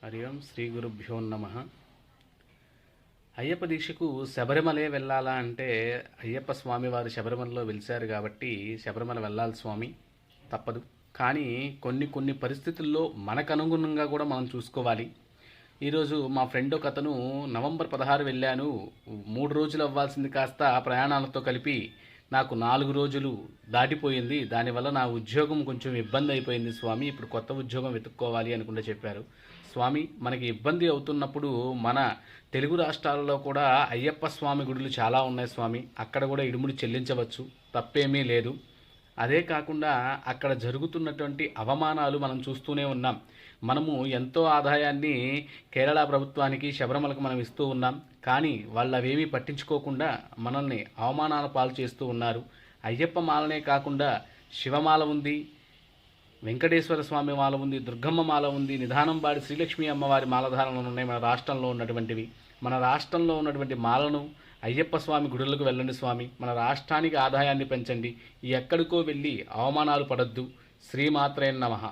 హరి ఓం శ్రీ గురుభ్యో నమ. అయ్యప్ప దీక్షకు శబరిమలే వెళ్ళాలా అంటే అయ్యప్ప స్వామి వారు శబరిమలలో వెలిశారు కాబట్టి శబరిమల వెళ్ళాలి స్వామి, తప్పదు. కానీ కొన్ని పరిస్థితుల్లో మనకు అనుగుణంగా కూడా మనం చూసుకోవాలి. ఈరోజు మా ఫ్రెండ్ ఒక అతను నవంబర్ 16 వెళ్ళాను, 3 రోజులు అవ్వాల్సింది కాస్త ప్రయాణాలతో కలిపి నాకు 4 రోజులు దాటిపోయింది, దానివల్ల నా ఉద్యోగం కొంచెం ఇబ్బంది అయిపోయింది స్వామి, ఇప్పుడు కొత్త ఉద్యోగం వెతుక్కోవాలి అనుకుంటే చెప్పారు. స్వామి, మనకి ఇబ్బంది అవుతున్నప్పుడు మన తెలుగు రాష్ట్రాలలో కూడా అయ్యప్ప స్వామి గుడులు చాలా ఉన్నాయి స్వామి, అక్కడ కూడా ఇడుముడి చెల్లించవచ్చు, తప్పేమీ లేదు. అదే కాకుండా అక్కడ జరుగుతున్నటువంటి అవమానాలు మనం చూస్తూనే ఉన్నాం. మనము ఎంతో ఆదాయాన్ని కేరళ ప్రభుత్వానికి శబరిమలకు మనం ఇస్తూ ఉన్నాం, కానీ వాళ్ళు అవేమీ పట్టించుకోకుండా మనల్ని అవమానాల పాలు చేస్తూ ఉన్నారు. అయ్యప్ప మాలనే కాకుండా శివమాల ఉంది, వెంకటేశ్వర స్వామి మాల ఉంది, దుర్గమ్మ మాల ఉంది, నిధానంబాడి శ్రీలక్ష్మి అమ్మవారి మాలధారణలు ఉన్నాయి మన రాష్ట్రంలో ఉన్నటువంటివి. మన రాష్ట్రంలో ఉన్నటువంటి మాలను అయ్యప్ప స్వామి గుడులకు వెళ్ళండి స్వామి, మన రాష్ట్రానికి ఆదాయాన్ని పెంచండి, ఎక్కడికో వెళ్ళి అవమానాలు పడద్దు. శ్రీమాత్రే నమః.